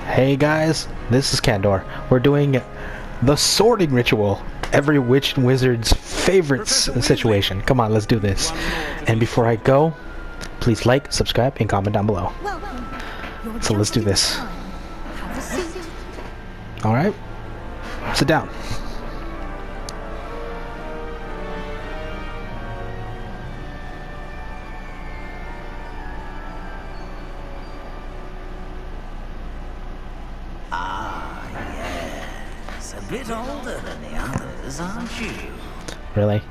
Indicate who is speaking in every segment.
Speaker 1: Hey guys, this is Candor. We're doing the sorting ritual. Every witch and wizard's favorite situation. Come on, let's do this. And before I go, please like, subscribe, and comment down below. So let's do this. Alright, sit down.
Speaker 2: A bit older than the others, aren't you?
Speaker 1: Really?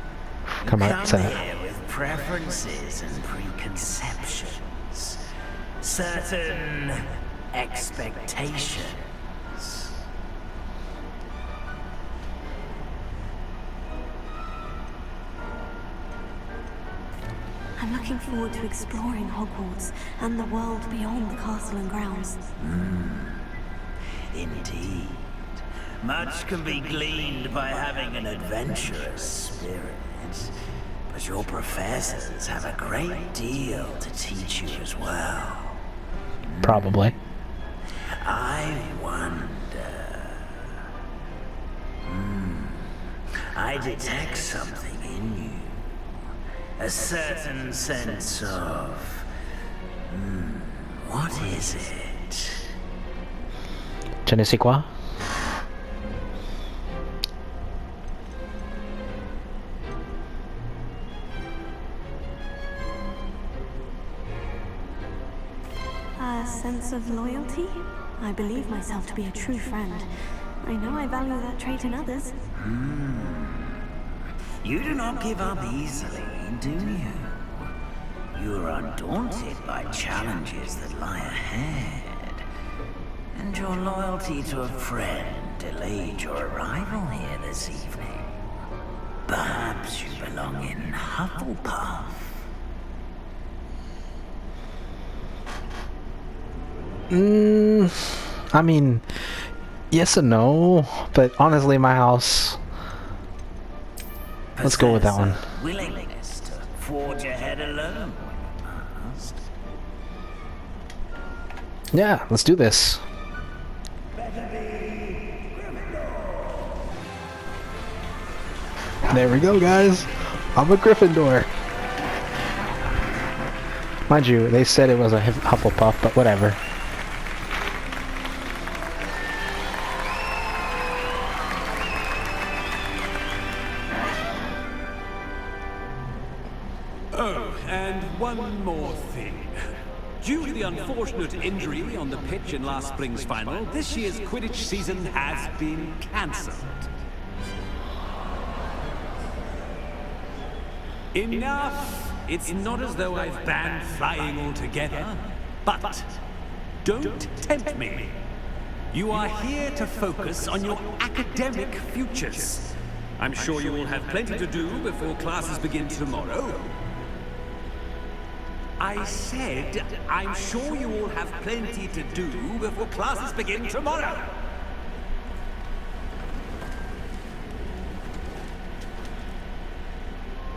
Speaker 1: Come on,
Speaker 2: Come here with preferences and preconceptions. Certain expectations.
Speaker 3: I'm looking forward to exploring Hogwarts and the world beyond the castle and grounds.
Speaker 2: Indeed. Much can be gleaned by having an adventurous spirit, but your professors have a great deal to teach you as well.
Speaker 1: Probably.
Speaker 2: I wonder... I detect something in you. A certain sense of... what is it?
Speaker 1: Je ne sais quoi?
Speaker 3: A sense of loyalty? I believe myself to be a true friend. I know I value that trait in others.
Speaker 2: You do not give up easily, do you? You are undaunted by challenges that lie ahead. And your loyalty to a friend delayed your arrival here this evening. Perhaps you belong in Hufflepuff.
Speaker 1: I mean, yes and no, but honestly, my house. Let's go with that one.
Speaker 2: Willingness to forge ahead alone when you must.
Speaker 1: Yeah, let's do this. There we go, guys. I'm a Gryffindor. Mind you, they said it was a Hufflepuff, but whatever.
Speaker 4: Oh, and one more thing. Due to the unfortunate injury on the pitch in last spring's final, this year's Quidditch season has been cancelled. Enough! It's not as though I've banned flying altogether, but don't tempt me. You are here to focus on your academic futures. I'm sure you will have plenty to do before classes begin tomorrow. I said, I'm sure you will have plenty to do before classes begin tomorrow.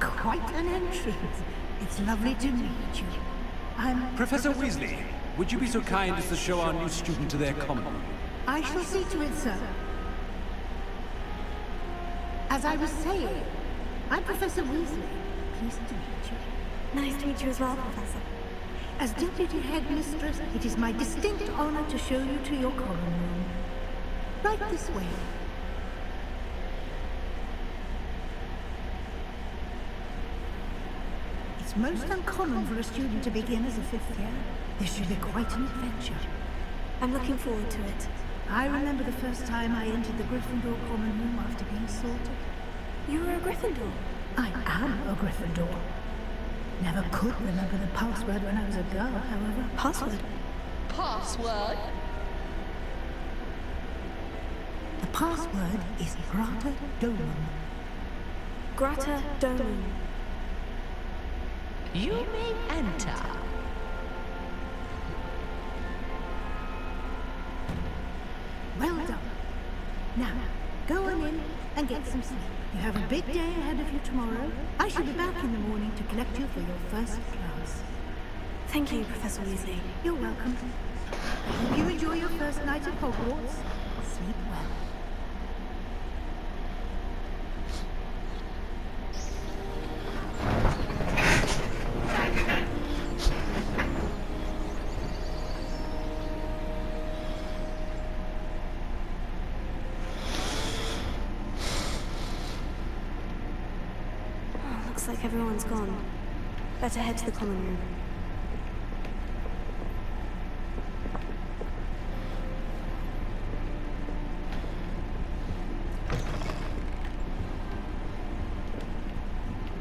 Speaker 5: Quite an entrance. It's lovely to meet you. I'm...
Speaker 4: Professor Weasley, would you be so kind as to show our new student to their common room?
Speaker 5: I shall see to it, sir. As I was saying, I'm Professor Weasley. Pleased to meet you.
Speaker 3: Nice to meet you as well, Professor.
Speaker 5: As Deputy Headmistress, it is my distinct honor to show you to your common room. Right this way. It's most uncommon for a student to begin as a fifth year. This should be quite an adventure.
Speaker 3: I'm looking forward to it.
Speaker 5: I remember the first time I entered the Gryffindor common room after being sorted.
Speaker 3: You were a Gryffindor?
Speaker 5: I am a Gryffindor. Never could remember the password when I was a girl, however.
Speaker 3: Password?
Speaker 6: Password?
Speaker 5: The password is Grata Domum.
Speaker 3: Grata Domum.
Speaker 6: You may enter.
Speaker 5: Well done. Now, go on in and get some sleep. You have a big day ahead of you tomorrow. I shall be back in the morning to collect you for your first class.
Speaker 3: Thank you, Professor Weasley.
Speaker 5: You're welcome. Hope you enjoy your first night at Hogwarts. Sleep well.
Speaker 3: Looks like everyone's gone. Better head to the common room.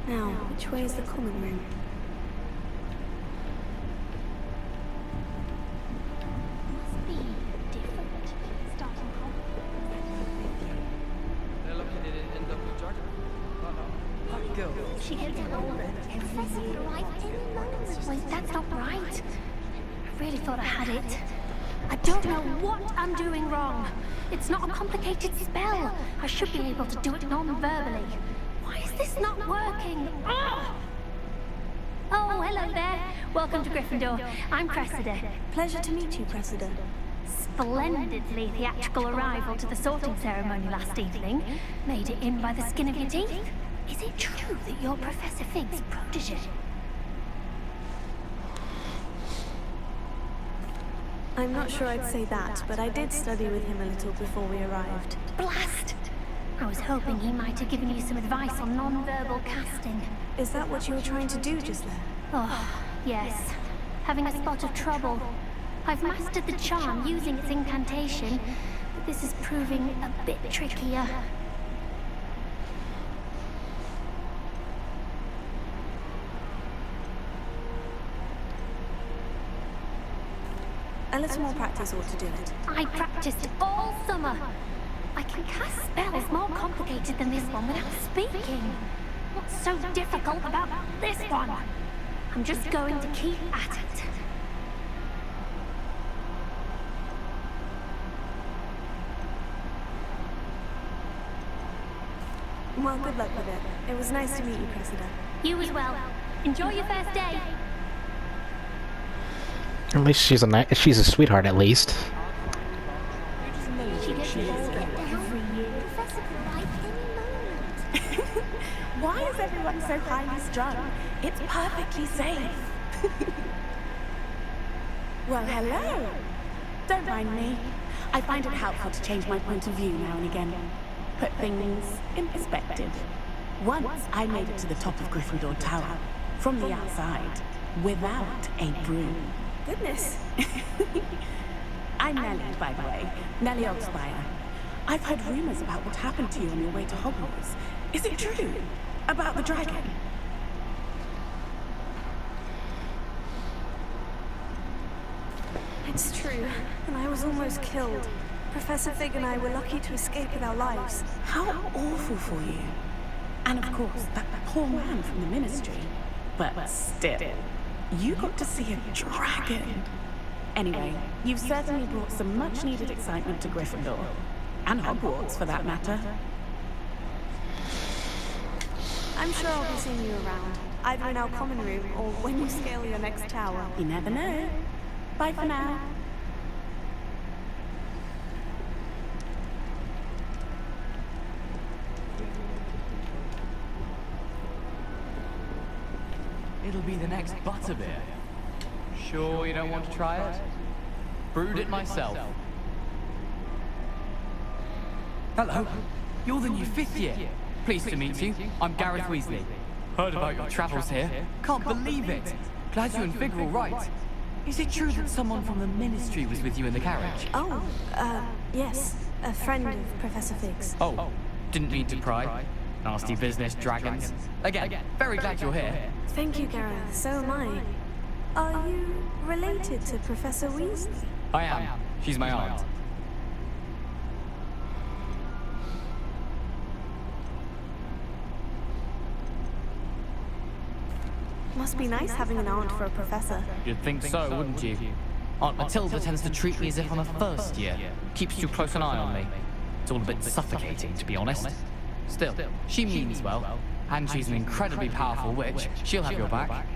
Speaker 3: Now, which way is the common room?
Speaker 7: Must be different. Starting from. She gets older every year. Right any moment. Wait, that's not right. I really thought I had it. I don't know what I'm doing wrong. It's not a complicated spell. I should be able to do it non-verbally. Why is this not working? Ugh! Oh, hello there. Welcome to Gryffindor. I'm Cressida.
Speaker 3: Pleasure to meet you, Cressida.
Speaker 7: Splendidly theatrical arrival to the sorting ceremony last evening. Made it in by the skin of your teeth. Is it true that you're Professor Fig's protege?
Speaker 3: I'm not sure I'd say that, but I did study with him a little before we arrived.
Speaker 7: Blast! I was hoping he might have given you some advice on non-verbal casting.
Speaker 3: Is that what you were trying to do just there?
Speaker 7: Oh, yes. Having a spot of trouble. I've mastered the charm using its incantation, but this is proving a bit trickier.
Speaker 3: A little more practice ought to do it.
Speaker 7: I practiced all summer. I can cast spells more complicated than this one without speaking. What's so difficult about this one? I'm just going to keep at it.
Speaker 3: Well, good luck with it. It was nice to meet you, Cressida.
Speaker 7: You as well. Enjoy your first day.
Speaker 1: At least she's a sweetheart, at least.
Speaker 7: She gets older every year. Professor could write any moment.
Speaker 8: Why is everyone so highly strung? It's perfectly safe. Well, hello. Don't mind me. I find it helpful to change my point of view now and again. Put things in perspective. Once I made it to the top of Gryffindor Tower, from the outside, without a broom.
Speaker 3: Goodness.
Speaker 8: I'm Nellie, by the way. Nellie Oxfire. I've heard rumors about what happened to you on your way to Hogwarts. Is it true? About the dragon?
Speaker 3: It's true, and I was almost killed. Professor Fig and I were lucky to escape with our lives.
Speaker 8: How awful for you. And of course, that poor man from the Ministry. But still, you got to see a dragon. Anyway, you've certainly brought some much-needed excitement to Gryffindor. And Hogwarts, for that matter.
Speaker 3: I'm sure I'll be seeing you around, either in our common room or when you scale your next tower.
Speaker 8: You never know. Bye for now.
Speaker 9: It'll be the next butterbeer. Sure you don't want to try it? Brewed it myself. Hello, you're the new 5th year. Pleased to meet you. I'm Gareth Weasley. Heard about your travels here. Can't believe it. Glad you and Fig are all right. Is it true that someone from the Ministry was with you in the carriage?
Speaker 3: Oh, yes. A friend of Professor Fig's.
Speaker 9: Oh, didn't mean to pry. Nasty business, dragons. Again, very glad you're here.
Speaker 3: Thank you, Gareth. So am I. Are you related to Professor Weasley?
Speaker 9: I am. She's my aunt.
Speaker 3: Must be nice having an aunt for a professor.
Speaker 9: You'd think so, wouldn't you? Aunt Matilda tends to treat me as if I'm a first year. Keeps too close an eye on me. It's all a bit suffocating, to be honest. Still, she means well. And she's an incredibly powerful witch. She'll have your back.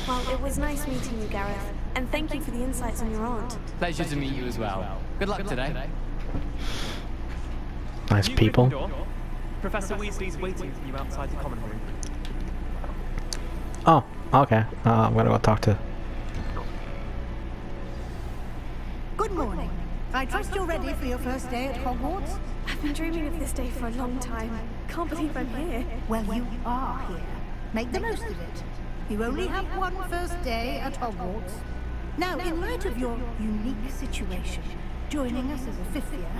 Speaker 3: Well, it was nice meeting you, Gareth. And thank you for the insights on your aunt.
Speaker 9: Pleasure to meet you as well. Good luck today.
Speaker 1: Nice people.
Speaker 10: Gryffindor, Professor Weasley's waiting for you outside the common room.
Speaker 1: Oh, okay. I'm gonna go talk to...
Speaker 5: Good morning. I trust you're ready for your first day at Hogwarts?
Speaker 3: I've been dreaming of this day for a long time. Can't believe I'm here.
Speaker 5: Well, you are here. Make the most of it. You only have one first day at Hogwarts. Now, in light of your unique situation, joining us as a fifth year,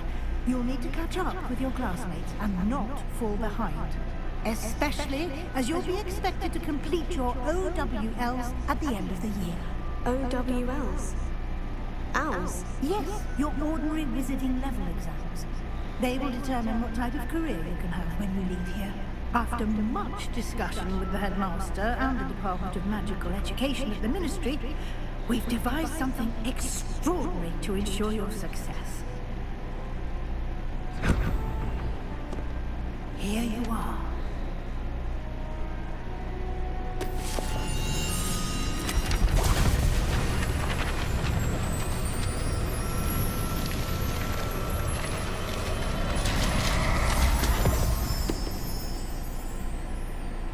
Speaker 5: you'll need to catch up with your classmates and not fall behind. Especially as you'll be expected to complete your OWLs at the end of the year.
Speaker 3: OWLs? Owls?
Speaker 5: Yes, your ordinary wizarding level exams. They will determine what type of career you can have when you leave here. After much discussion with the headmaster and the Department of Magical Education at the Ministry, we've devised something extraordinary to ensure your success. Here you are.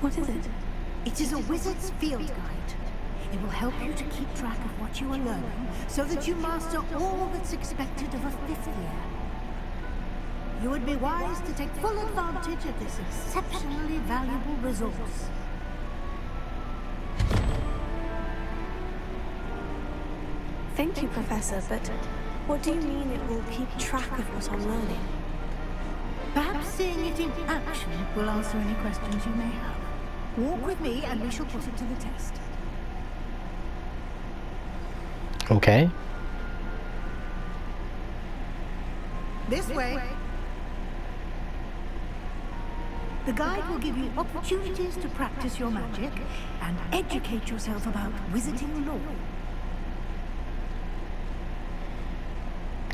Speaker 3: What is it?
Speaker 5: It is a wizard's field guide. It will help you to keep track of what you are learning so that you master all that's expected of a fifth year. You would be wise to take full advantage of this exceptionally valuable resource.
Speaker 3: Thank you, Professor, but what do you mean it will keep track of what I'm learning?
Speaker 5: Perhaps seeing it in action will answer any questions you may have. Walk with me and we shall put it to the test.
Speaker 1: Okay.
Speaker 5: This way. The guide will give you opportunities to practice your magic and educate yourself about wizarding lore.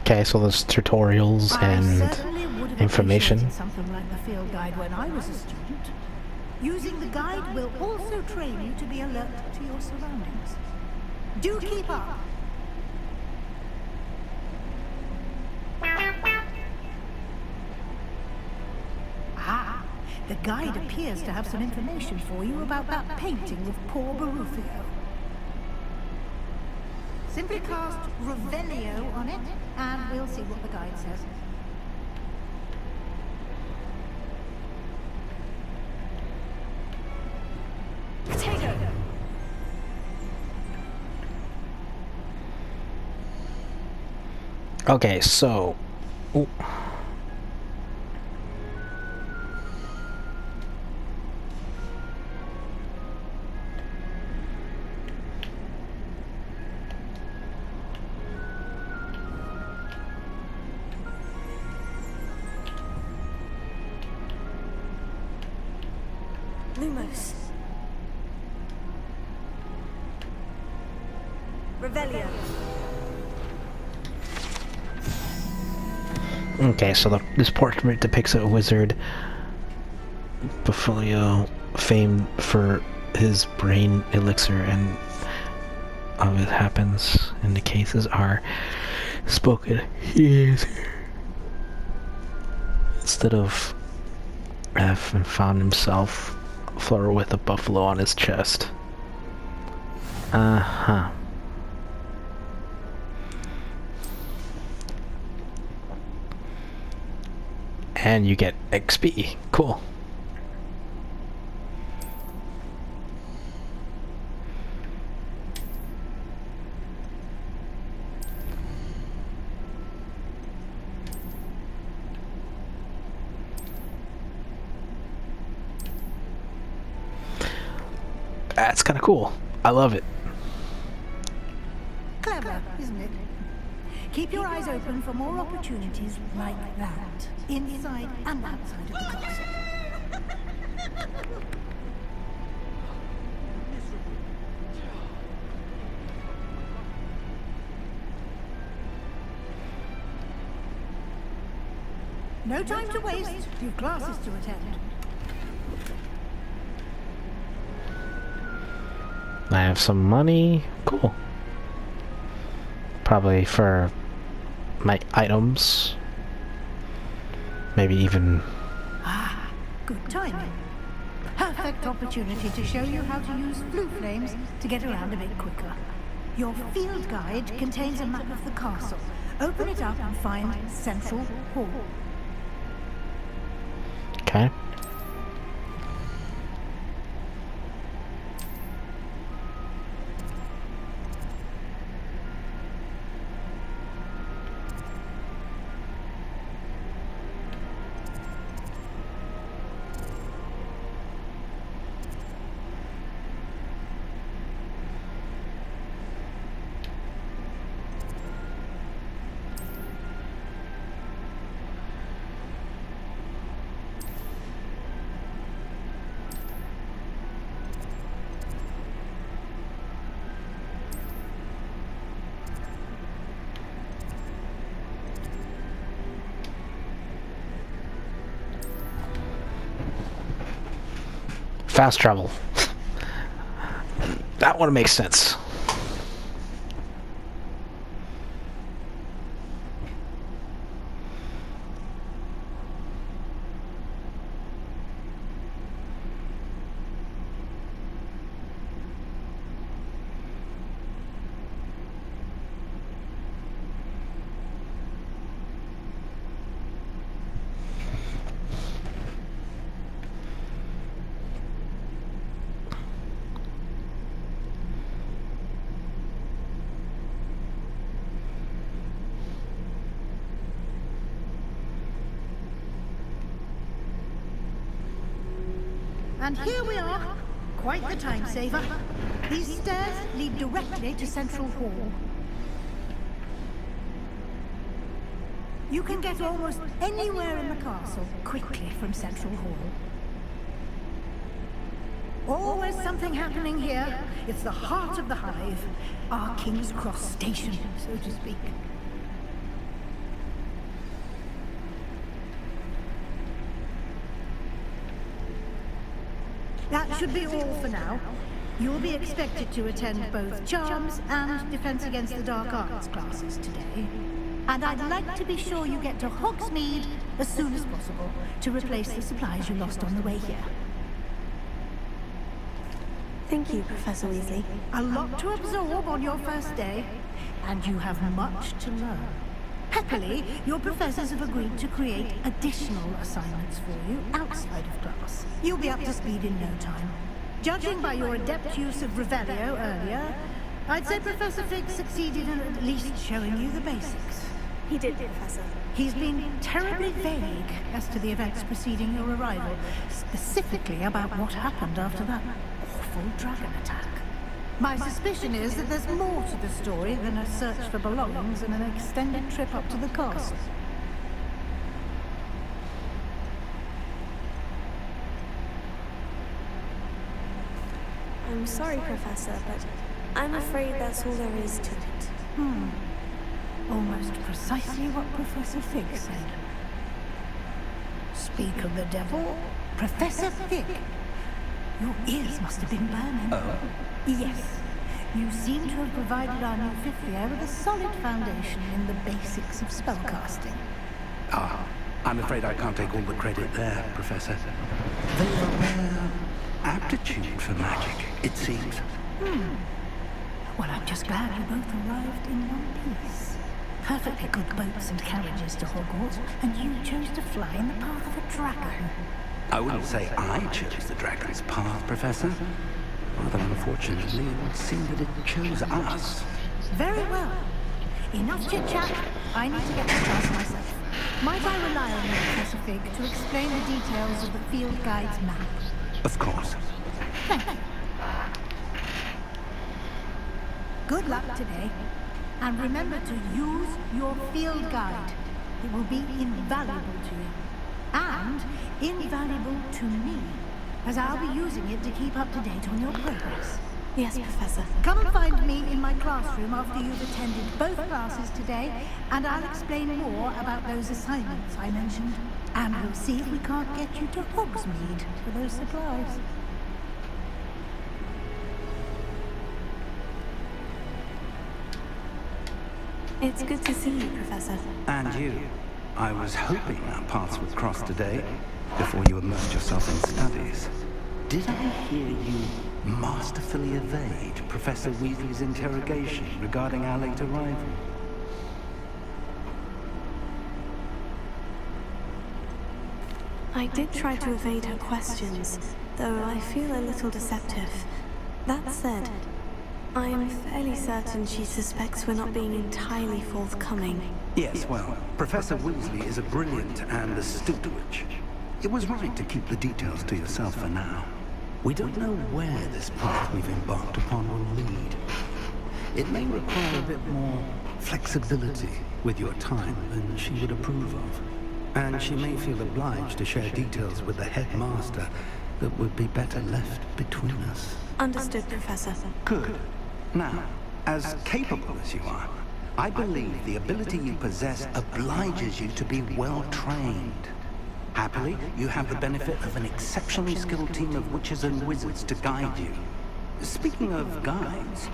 Speaker 1: Okay, so there's tutorials and information.
Speaker 5: Something like the field guide when I was a student. Using the guide will also train you to be alert to your surroundings. Do keep up. Ah, the guide appears to have some information for you about that painting of poor Barufio. Simply cast Revelio on it, and we'll see what the guide says.
Speaker 3: Potato!
Speaker 1: Okay, so... Ooh.
Speaker 3: Lumos. Revelio.
Speaker 1: Okay, so this portrait depicts a wizard, Buffolio, famed for his brain elixir, and it happens in the cases are spoken. He is here. Instead of F, and found himself floor with a buffalo on his chest. Uh-huh. And you get XP. Cool. That's kind of cool. I love it.
Speaker 5: Clever, isn't it? Keep your eyes open for more opportunities like that, inside and outside of the castle. No time to waste. You've classes to attend.
Speaker 1: I have some money. Cool. Probably for my items. Maybe even...
Speaker 5: Ah, good timing. Perfect opportunity to show you how to use blue flames to get around a bit quicker. Your field guide contains a map of the castle. Open it up and find Central Hall.
Speaker 1: Okay. Fast travel. That one makes sense.
Speaker 5: And here we are. Quite the time saver. These stairs lead directly to Central Hall. You can get almost anywhere in the castle quickly from Central Hall. Always something happening here. It's the heart of the hive. Our King's Cross station, so to speak. That should be all for now. You'll be expected to attend both Charms and Defense Against the Dark Arts classes today. And I'd like to be sure you get to Hogsmeade as soon as possible to replace the supplies you lost on the way here.
Speaker 3: Thank you, Professor Weasley.
Speaker 5: A lot to absorb on your first day, and you have much to learn. Happily, your professors have agreed to create additional assignments for you outside of class. You'll be up to speed in no time. Judging by your adept use of Revelio earlier, I'd say Professor Fig succeeded in at least showing you the basics.
Speaker 3: He did, Professor.
Speaker 5: He's been terribly vague as to the events preceding your arrival, specifically about what happened after that awful dragon attack. My suspicion is that there's more to the story than a search for belongings and an extended trip up to the castle.
Speaker 3: I'm sorry, Professor, but I'm afraid that's all there is to it.
Speaker 5: Almost precisely what Professor Fig said. Speak of the devil, Professor Fig. Your ears must have been burning.
Speaker 2: Oh.
Speaker 5: Yes. You seem to have provided our new fifth year with a solid foundation in the basics of spellcasting.
Speaker 11: Ah, I'm afraid I can't take all the credit there, Professor. They are rare aptitude for magic, it seems.
Speaker 5: Well, I'm just glad you both arrived in one piece. Perfectly good boats and carriages to Hogwarts, and you chose to fly in the path of a dragon.
Speaker 11: I wouldn't say I chose the dragon's path, Professor. Rather unfortunately, it would seem that it chose us.
Speaker 5: Very well. Enough chit-chat. I need to get to class myself. Might I rely on you, Professor Fig, to explain the details of the field guide's map?
Speaker 11: Of course.
Speaker 5: Thank you. Good luck today. And remember to use your field guide. It will be invaluable to you. And invaluable to me, as I'll be using it to keep up to date on your progress.
Speaker 3: Yes, Professor.
Speaker 5: Come and find me in my classroom after you've attended both classes today, and I'll explain more about those assignments I mentioned. And we'll see if we can't get you to Hogsmeade for those supplies.
Speaker 3: It's good to see you, Professor.
Speaker 11: And you. I was hoping our paths would cross today, before you immersed yourself in studies. Did I hear you masterfully evade Professor Weasley's interrogation regarding our late arrival?
Speaker 3: I did try to evade her questions, though I feel a little deceptive. That said, I am fairly certain she suspects we're not being entirely forthcoming.
Speaker 11: Yes, well, Professor Weasley is a brilliant and astute witch. It was right to keep the details to yourself for now. We don't know where this path we've embarked upon will lead. It may require a bit more flexibility with your time than she would approve of. And she may feel obliged to share details with the headmaster that would be better left between us.
Speaker 3: Understood, Professor.
Speaker 11: Good. Now, as capable as you are, I believe the ability you possess obliges you to be well trained. Happily, you have the benefit of an exceptionally skilled team of witches and wizards to guide you. Speaking of guides,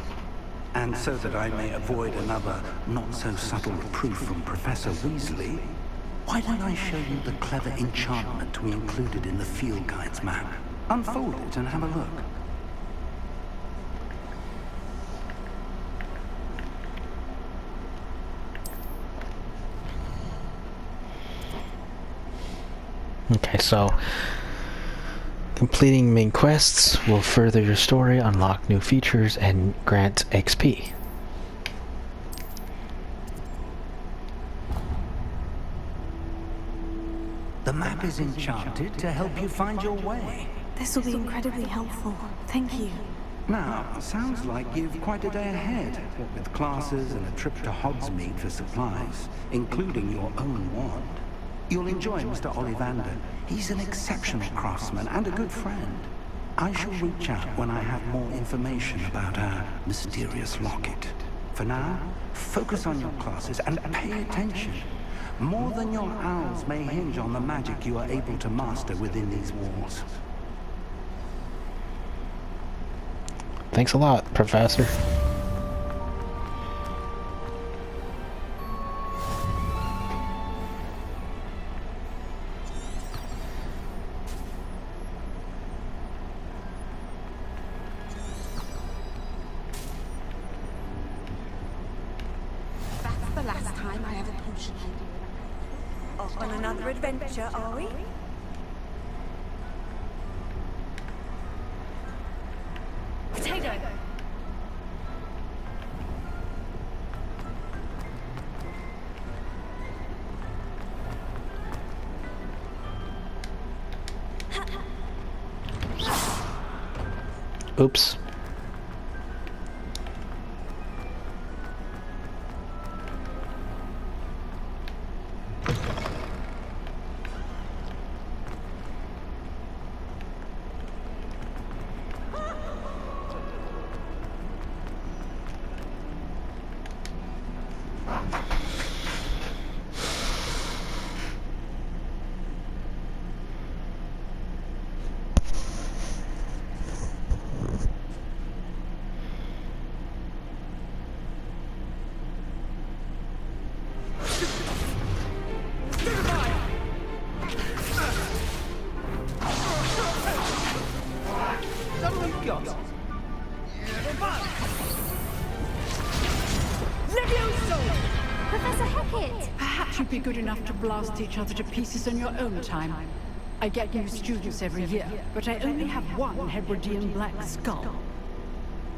Speaker 11: and so that I may avoid another not-so-subtle reproof from Professor Weasley, why don't I show you the clever enchantment we included in the field guide's map? Unfold it and have a look.
Speaker 1: Okay, so completing main quests will further your story, unlock new features, and grant XP.
Speaker 11: The map is enchanted to help you find your way.
Speaker 3: This will be incredibly helpful. Thank you.
Speaker 11: Now, sounds like you've quite a day ahead, what with classes and a trip to Hogsmeade for supplies, including your own wand. You'll enjoy Mr. Ollivander. He's an exceptional craftsman and a good friend. I shall reach out when I have more information about our mysterious locket. For now, focus on your classes and pay attention. More than your owls may hinge on the magic you are able to master within these walls.
Speaker 1: Thanks a lot, Professor.
Speaker 8: That's the last time I have a potion. Off on another adventure, are we? Potato!
Speaker 1: Oops.
Speaker 7: Professor Hecat!
Speaker 5: Perhaps you'd be good enough to blast each other to pieces in your own time. I get new students every year, but I only have one Hebridean black skull.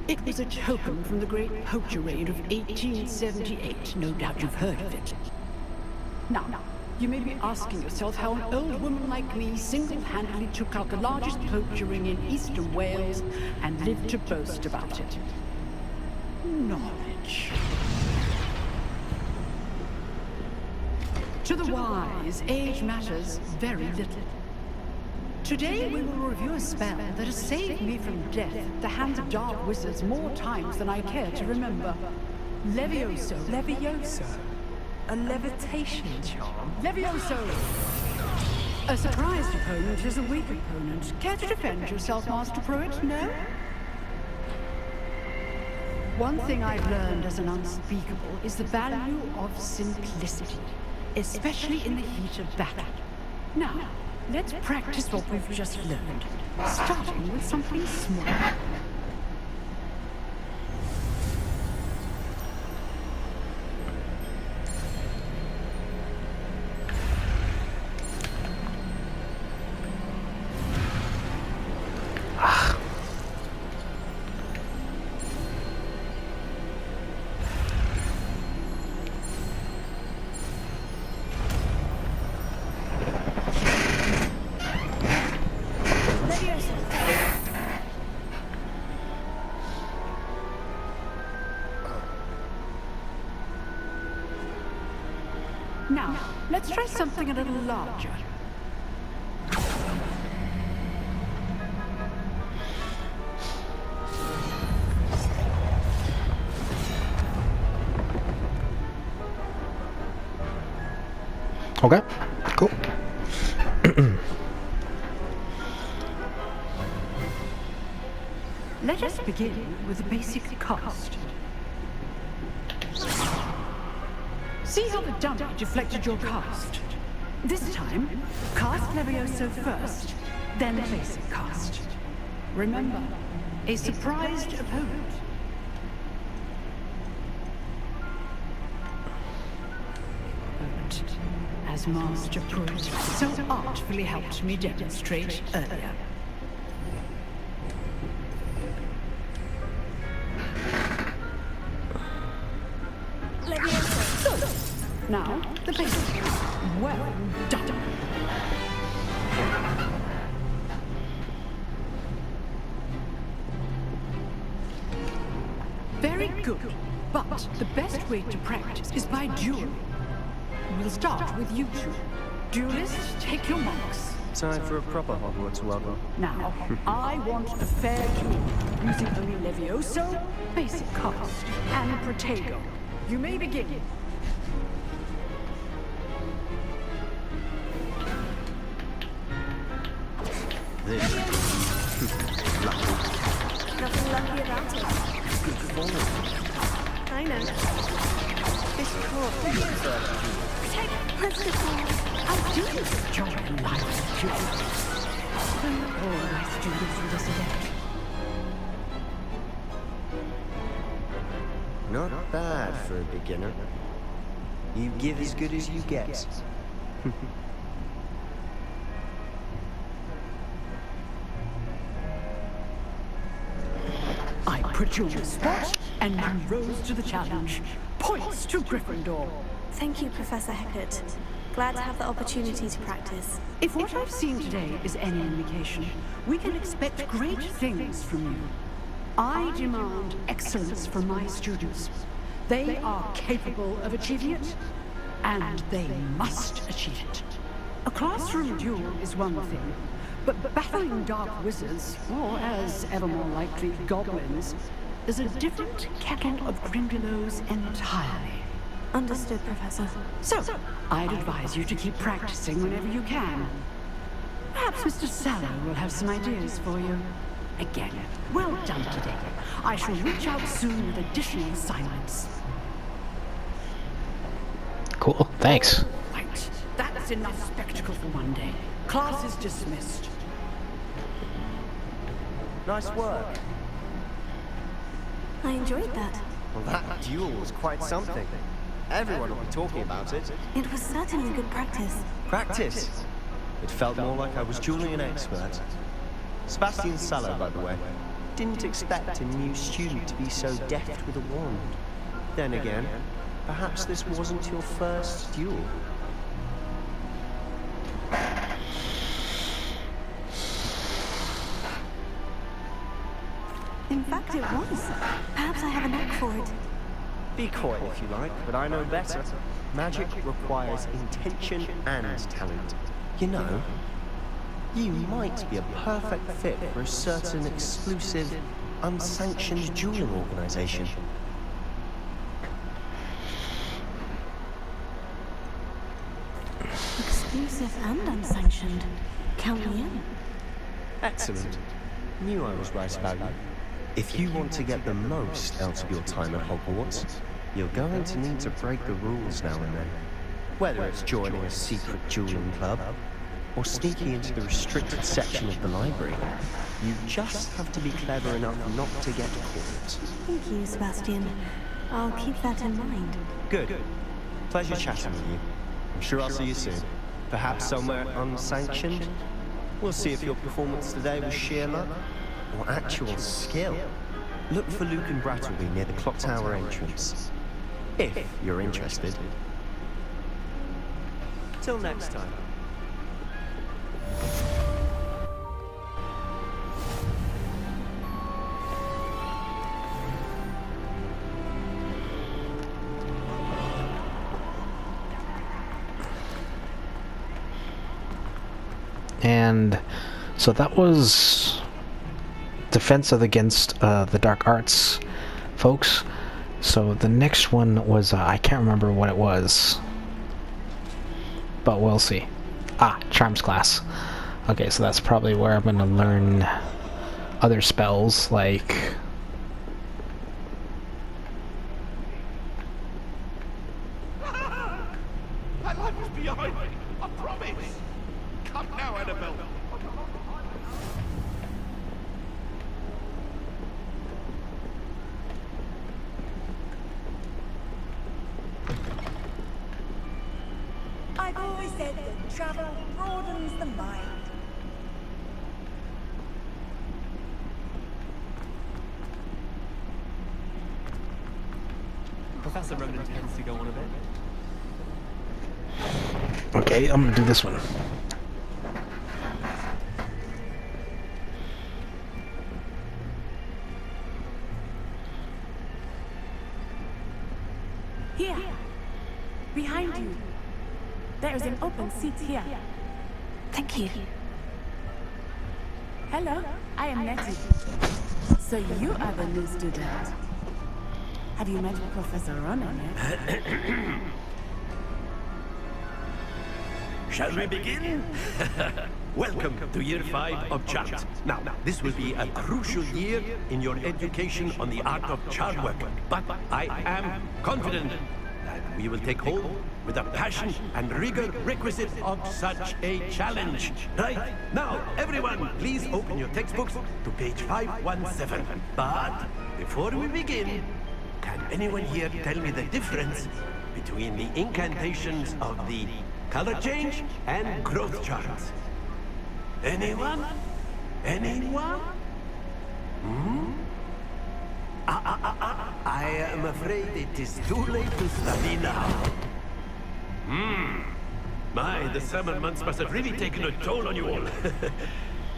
Speaker 5: It was a token from the Great Poacher Raid of 1878. No doubt you've heard of it. Now, you may be asking yourself how an old woman like me single-handedly took out the largest poacher ring in eastern Wales and lived to boast about it. Knowledge. To the wise, age matters very little. Today we will review a spell that has saved me from death at the hands of dark wizards more times than I care to remember. Levioso.
Speaker 10: Levioso? A levitation charm?
Speaker 5: Levioso! A surprised opponent is a weak opponent. Care to defend yourself, Master Pruitt? No? One thing I've learned as an unspeakable is the value of simplicity, especially in the heat of battle. Now, let's practice what we've just learned, starting with something small. Now, let's try something a little larger.
Speaker 1: Okay, cool.
Speaker 5: Let us begin with a basic cast. See how the dummy deflected your cast? This time, cast Levioso first, then basic cast. Remember, a surprised opponent. As Master Pruitt so artfully helped me demonstrate earlier. Now, the basic. Well done. Very good. But the best way to practice is by dueling. We'll start with you two. Duelists, take your marks.
Speaker 10: Time for a proper Hogwarts welcome.
Speaker 5: Now, I want a fair duel, using only Levioso, basic cast, and Protego. You may begin.
Speaker 3: Nothing lucky about it.
Speaker 10: Good performance.
Speaker 3: I know. It's cool. Let's just
Speaker 5: I do enjoy life, Julie. All my students in this event.
Speaker 10: Not bad for a beginner. You give as good as you get.
Speaker 5: I put you on the spot, and you rose to the challenge. Points to Gryffindor.
Speaker 3: Thank you, Professor Hecat. Glad to have the opportunity to practice.
Speaker 5: If what I've seen today is any indication, we can expect great things from you. I demand excellence from my students. They are capable of achieving it, and they must achieve it. A classroom duel is one thing, but battling dark wizards, or as ever more likely, goblins, is a different kettle of Grindylows entirely.
Speaker 3: Understood, Professor.
Speaker 5: So, I'd advise you to keep practicing whenever you can. Perhaps Mr. Sallow will have some ideas for you. Again, well done today. I shall reach out soon with additional assignments.
Speaker 1: Cool, thanks.
Speaker 5: Right, that's enough spectacle for one day. Class is dismissed.
Speaker 10: Nice work.
Speaker 3: I enjoyed that.
Speaker 10: Well, that duel was quite something. Everyone will be talking about it.
Speaker 3: It was certainly good practice.
Speaker 10: Practice? It felt more like I was dueling an expert. Sebastian Sallow, by the way. Didn't expect a new student to be so deft with a wand. Then again, perhaps this wasn't your first duel.
Speaker 3: In fact, it was. Perhaps I have a knack for it.
Speaker 10: Be coy if you like, but I know better. Magic requires intention and talent. You know, you might be a perfect fit for a certain exclusive, unsanctioned dueling organization.
Speaker 3: Exclusive and unsanctioned. Count me in.
Speaker 10: Excellent. Knew I was right about you. If you want to get the most out of your time at Hogwarts, you're going to need to break the rules now and then. Whether it's joining a secret dueling club, or sneaking into the restricted section of the library, you just have to be clever enough not to get caught.
Speaker 3: Thank you, Sebastian. I'll keep that in mind.
Speaker 10: Good. Pleasure chatting with you. I'm sure I'll see you soon. Perhaps somewhere unsanctioned? We'll see if your performance today was sheer luck or actual skill. Look for Luke and Brattleby near the Clock Tower entrance, if you're interested. Till next time.
Speaker 1: And so that was Defense Against the Dark Arts, folks. So the next one was, I can't remember what it was, but we'll see. Charms class. Okay, so that's probably where I'm going to learn other spells, like...
Speaker 12: That light was behind me, I promise! Come now, Annabelle!
Speaker 13: I've always said that travel broadens the mind.
Speaker 9: Professor Ronan tends to go on a bit.
Speaker 1: Okay, I'm gonna do this one.
Speaker 8: Here! Behind you! There is an open seat here.
Speaker 3: Thank you.
Speaker 8: Hello, I am Nettie. So you are the new student. Have you met Professor Ronan yet?
Speaker 12: Shall we begin? Welcome to Year 5 of Charms. Now, this will be a crucial year in your education on the art of charm work. But I am confident that we will take hold with the passion and rigor requisite of such a challenge. Right? Now, everyone, please open your textbooks to page 517. But before we begin, can anyone here tell me the difference between the incantations of the color change and growth charms? Anyone? Anyone? I am afraid it is too late to study now. My, the summer months must have really taken a toll on you all.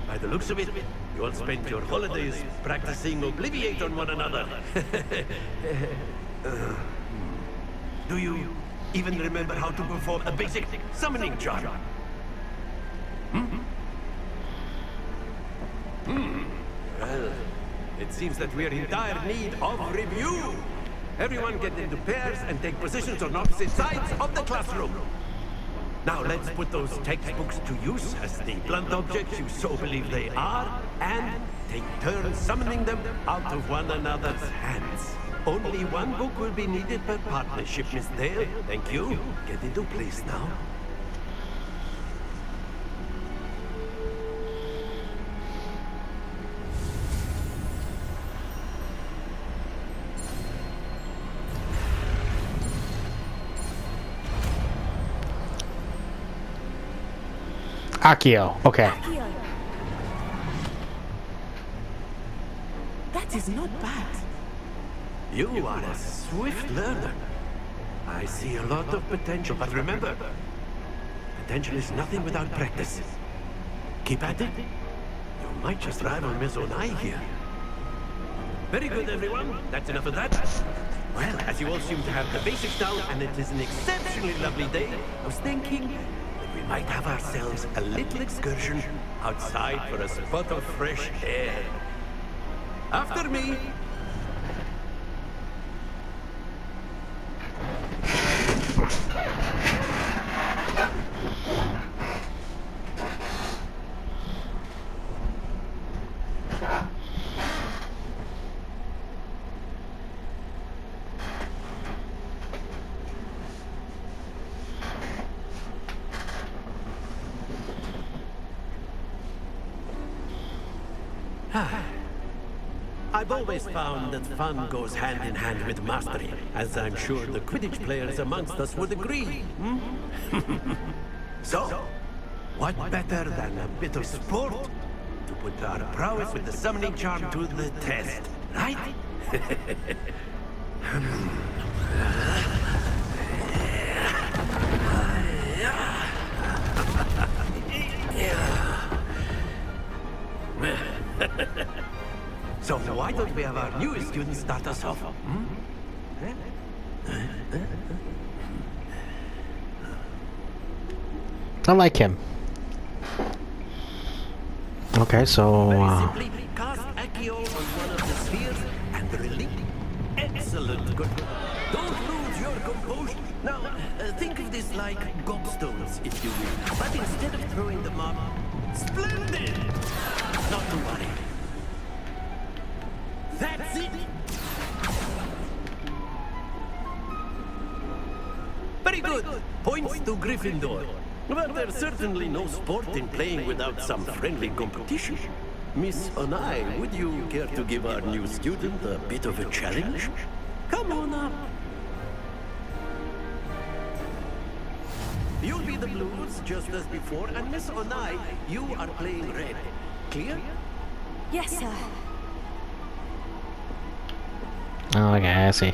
Speaker 12: By the looks of it, you all spent your holidays practicing Obliviate on one another. Do you even remember how to perform a basic summoning charm? Well, it seems that we are in dire need of review. Everyone get into pairs and take positions on opposite sides of the classroom. Now let's put those textbooks to use as the blunt objects you so believe they are, and take turns summoning them out of one another's hands. Only one book will be needed per partnership, Miss Dale. Thank you. Get into place now.
Speaker 1: Accio, okay.
Speaker 8: Accio. That is not bad.
Speaker 12: You are a swift learner. I see a lot of potential, but remember, potential is nothing without practice. Keep at it. You might just rival Miss Onai here. Very good, everyone. That's enough of that. Well, as you all seem to have the basics down, and it is an exceptionally lovely day, I was thinking that we might have ourselves a little excursion outside for a spot of fresh air. After me. I've always found that fun goes hand in hand with mastery, as I'm sure the Quidditch players amongst us would agree. So, what better than a bit of sport to put our prowess with the summoning charm to the test, right? So why don't we have our newest student start us off?
Speaker 1: I like him. Okay, so
Speaker 12: Simply cast Accio on one of the spheres and release. Excellent. Good. Don't lose your composure. Now, think of this like gobstones, if you will. But instead of throwing them up, splendid! Not to worry. That's it! Very good. Points to Gryffindor. But there's certainly no sport in playing without some friendly competition. Miss Onai, would you care to give our new student a bit of a challenge? Come on up. You'll be the blues, just as before, and Miss Onai, you are playing red. Clear?
Speaker 3: Yes, sir.
Speaker 1: oh, okay, I see.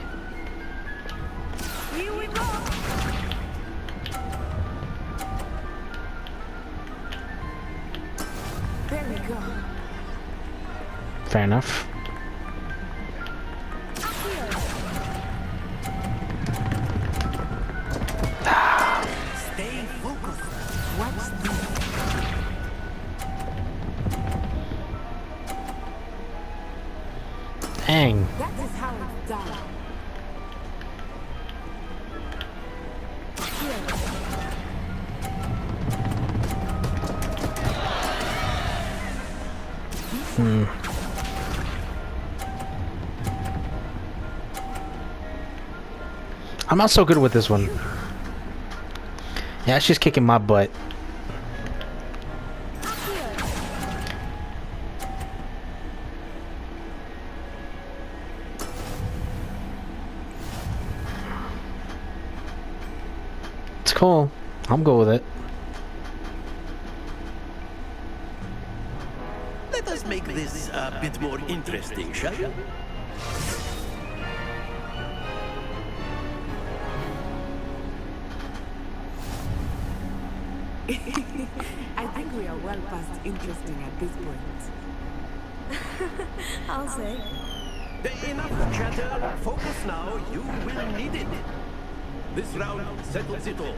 Speaker 13: Here we go.
Speaker 8: There we go.
Speaker 1: Fair enough.
Speaker 12: Stay focused.
Speaker 8: What's this?
Speaker 1: Dang.
Speaker 8: That is how it's done.
Speaker 1: I'm not so good with this one. Yeah, she's kicking my butt. It's cool. I'm good with it.
Speaker 12: Let us make this a bit more interesting, shall we?
Speaker 8: I think we are well past interesting at this point.
Speaker 3: I'll say.
Speaker 12: Enough chatter. Focus now. You will need it. This round settles it all.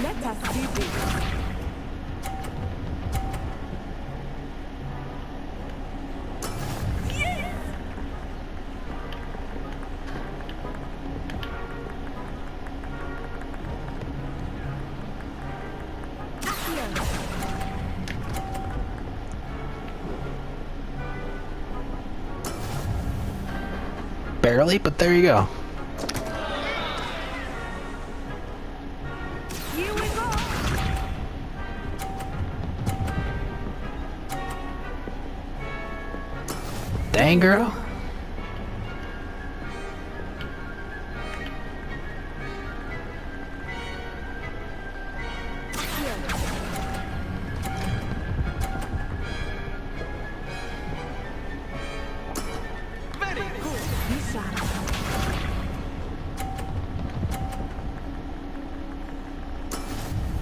Speaker 8: Let us see this.
Speaker 1: Barely, but there you go.
Speaker 13: Here we go.
Speaker 1: Dang, girl.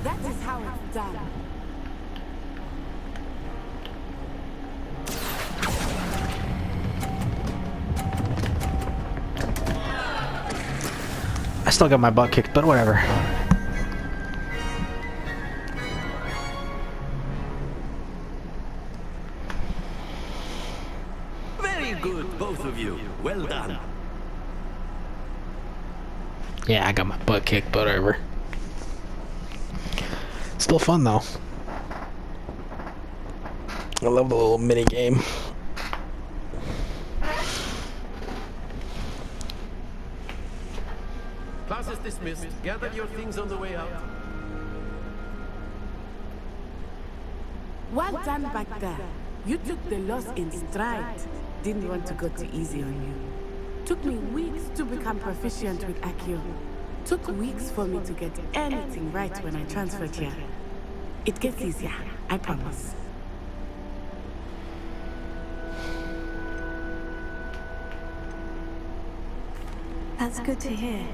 Speaker 8: That is how it's done.
Speaker 1: I still got my butt kicked, but whatever.
Speaker 12: Very good, both of you. Well done.
Speaker 1: Yeah, I got my butt kicked, but whatever. Still fun though. I love the little mini game.
Speaker 12: Class is dismissed. Gather your things on the way out.
Speaker 8: Well done back there. You took the loss in stride. Didn't want to go too easy on you. Took me weeks to become proficient with Accio. Took weeks for me to get anything right when I transferred here. It gets easier, I promise.
Speaker 3: That's good to hear.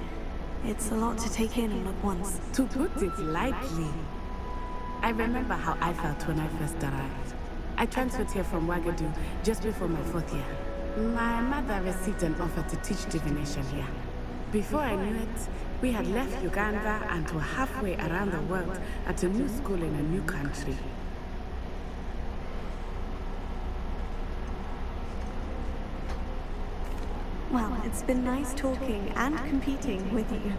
Speaker 3: It's a lot to take in all at once.
Speaker 8: To put it lightly, I remember how I felt when I first arrived. I transferred here from Wagadu just before my 4th year. My mother received an offer to teach divination here. Before I knew it, we had left Uganda and were halfway around the world at a new school in a new country.
Speaker 3: Well, it's been nice talking and competing with you.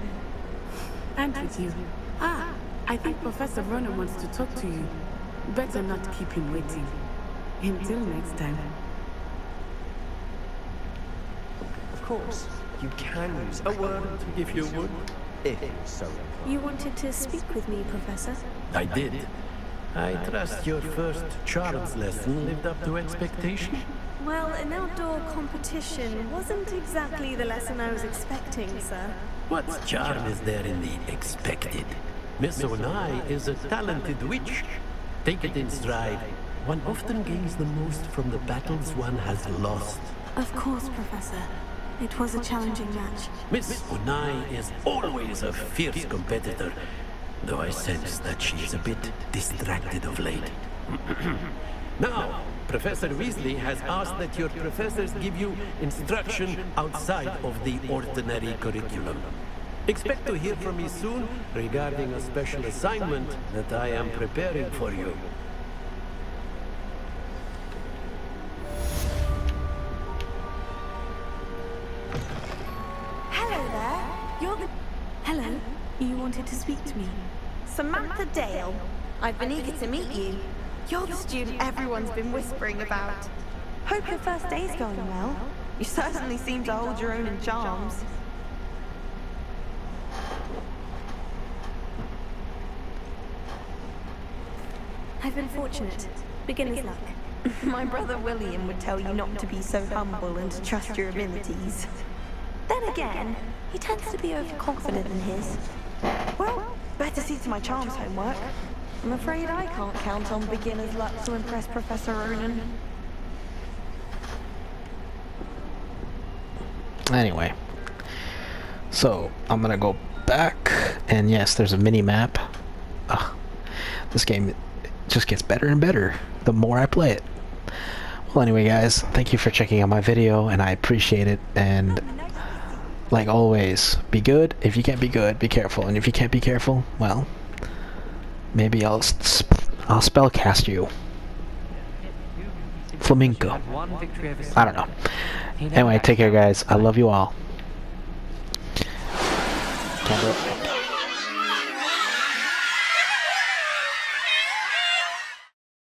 Speaker 8: And with you. I think Professor Ronan wants to talk to you. Better not keep him waiting. Until next time.
Speaker 10: Of course, you can use a word if you would. If so.
Speaker 3: You wanted to speak with me, Professor?
Speaker 12: I did. I trust your first charms lesson lived up to expectation.
Speaker 3: Well, an outdoor competition wasn't exactly the lesson I was expecting, sir.
Speaker 12: What charm is there in the expected? Miss Onai is a talented witch. Take it in stride. One often gains the most from the battles one has lost.
Speaker 3: Of course, Professor. It was a challenging match.
Speaker 12: Miss Onai is always a fierce competitor, though I sense that she is a bit distracted of late. Now, Professor Weasley has asked that your professors give you instruction outside of the ordinary curriculum. Expect to hear from me soon regarding a special assignment that I am preparing for you.
Speaker 13: Hello there. You're the...
Speaker 3: Hello. You wanted to speak to me?
Speaker 13: Samantha Dale. I've been eager to meet you. You're the student everyone's been whispering about. Hope your first day's going well. You certainly seem to hold your own in charms.
Speaker 3: I've been fortunate. Beginner's luck.
Speaker 13: My brother William would tell you not to be so humble and to trust your abilities. Then again, he tends to be overconfident in his. Well, better see to my charms homework. I'm afraid I can't count on beginner's luck to impress Professor Ronan.
Speaker 1: Anyway, so I'm gonna go back, and yes, there's a mini map. This game just gets better and better the more I play it. Well, anyway, guys, thank you for checking out my video, and I appreciate it. And like always, be good. If you can't be good, be careful. And if you can't be careful, well, maybe I'll spellcast you. Flamenco. I don't know. Anyway, take care, guys. I love you all.